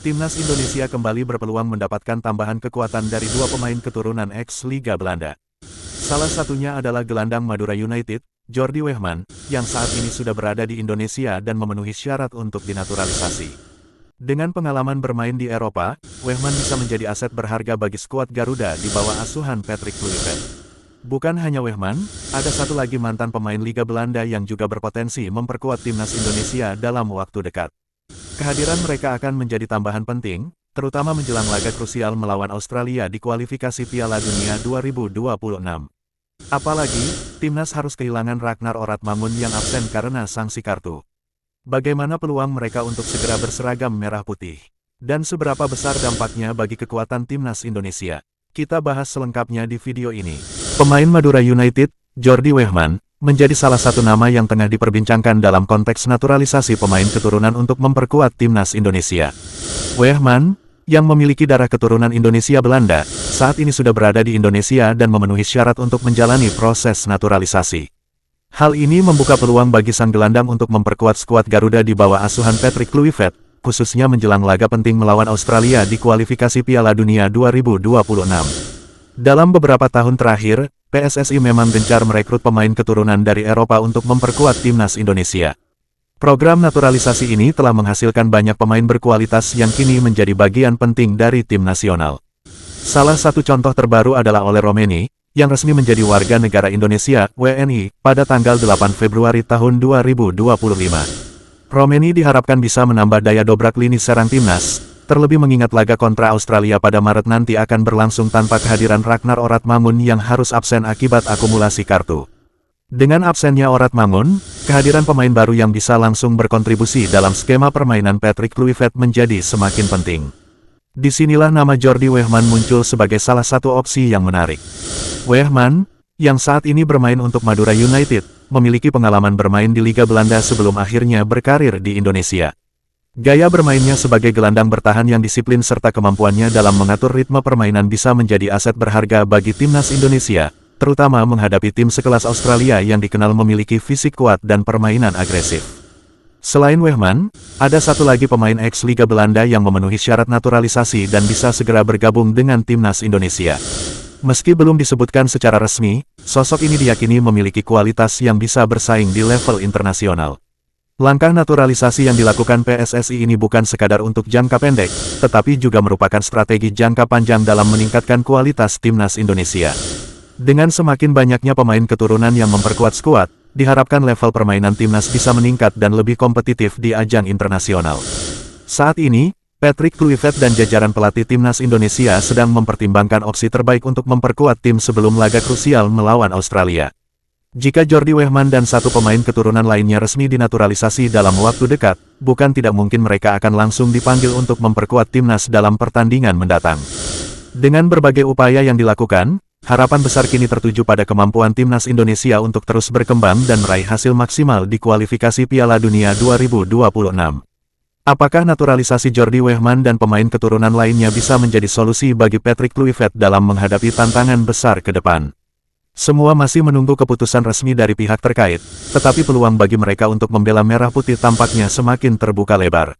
Timnas Indonesia kembali berpeluang mendapatkan tambahan kekuatan dari dua pemain keturunan ex-Liga Belanda. Salah satunya adalah gelandang Madura United, Jordi Weghman, yang saat ini sudah berada di Indonesia dan memenuhi syarat untuk dinaturalisasi. Dengan pengalaman bermain di Eropa, Weghman bisa menjadi aset berharga bagi skuad Garuda di bawah asuhan Patrick Kluivert. Bukan hanya Weghman, ada satu lagi mantan pemain Liga Belanda yang juga berpotensi memperkuat Timnas Indonesia dalam waktu dekat. Kehadiran mereka akan menjadi tambahan penting, terutama menjelang laga krusial melawan Australia di kualifikasi Piala Dunia 2026. Apalagi, Timnas harus kehilangan Ragnar Oratmangun yang absen karena sanksi kartu. Bagaimana peluang mereka untuk segera berseragam merah putih? Dan seberapa besar dampaknya bagi kekuatan Timnas Indonesia? Kita bahas selengkapnya di video ini. Pemain Madura United, Jordi Weghman, menjadi salah satu nama yang tengah diperbincangkan dalam konteks naturalisasi pemain keturunan untuk memperkuat Timnas Indonesia. Weghman, yang memiliki darah keturunan Indonesia Belanda, saat ini sudah berada di Indonesia dan memenuhi syarat untuk menjalani proses naturalisasi. Hal ini membuka peluang bagi sang gelandang untuk memperkuat skuad Garuda di bawah asuhan Patrick Kluivert, khususnya menjelang laga penting melawan Australia di kualifikasi Piala Dunia 2026. Dalam beberapa tahun terakhir, PSSI memang gencar merekrut pemain keturunan dari Eropa untuk memperkuat Timnas Indonesia. Program naturalisasi ini telah menghasilkan banyak pemain berkualitas yang kini menjadi bagian penting dari tim nasional. Salah satu contoh terbaru adalah Ole Romeni, yang resmi menjadi warga negara Indonesia, WNI, pada tanggal 8 Februari tahun 2025. Romeni diharapkan bisa menambah daya dobrak lini serang Timnas, terlebih mengingat laga kontra Australia pada Maret nanti akan berlangsung tanpa kehadiran Ragnar Oratmangun yang harus absen akibat akumulasi kartu. Dengan absennya Oratmangun, kehadiran pemain baru yang bisa langsung berkontribusi dalam skema permainan Patrick Kluivert menjadi semakin penting. Disinilah nama Jordi Weghman muncul sebagai salah satu opsi yang menarik. Weghman, yang saat ini bermain untuk Madura United, memiliki pengalaman bermain di Liga Belanda sebelum akhirnya berkarir di Indonesia. Gaya bermainnya sebagai gelandang bertahan yang disiplin serta kemampuannya dalam mengatur ritme permainan bisa menjadi aset berharga bagi Timnas Indonesia, terutama menghadapi tim sekelas Australia yang dikenal memiliki fisik kuat dan permainan agresif. Selain Weghman, ada satu lagi pemain ex-Liga Belanda yang memenuhi syarat naturalisasi dan bisa segera bergabung dengan Timnas Indonesia. Meski belum disebutkan secara resmi, sosok ini diyakini memiliki kualitas yang bisa bersaing di level internasional. Langkah naturalisasi yang dilakukan PSSI ini bukan sekadar untuk jangka pendek, tetapi juga merupakan strategi jangka panjang dalam meningkatkan kualitas Timnas Indonesia. Dengan semakin banyaknya pemain keturunan yang memperkuat skuad, diharapkan level permainan Timnas bisa meningkat dan lebih kompetitif di ajang internasional. Saat ini, Patrick Kluivert dan jajaran pelatih Timnas Indonesia sedang mempertimbangkan opsi terbaik untuk memperkuat tim sebelum laga krusial melawan Australia. Jika Jordi Weghman dan satu pemain keturunan lainnya resmi dinaturalisasi dalam waktu dekat, bukan tidak mungkin mereka akan langsung dipanggil untuk memperkuat Timnas dalam pertandingan mendatang. Dengan berbagai upaya yang dilakukan, harapan besar kini tertuju pada kemampuan Timnas Indonesia untuk terus berkembang dan meraih hasil maksimal di kualifikasi Piala Dunia 2026. Apakah naturalisasi Jordi Weghman dan pemain keturunan lainnya bisa menjadi solusi bagi Patrick Kluivert dalam menghadapi tantangan besar ke depan? Semua masih menunggu keputusan resmi dari pihak terkait, tetapi peluang bagi mereka untuk membela merah putih tampaknya semakin terbuka lebar.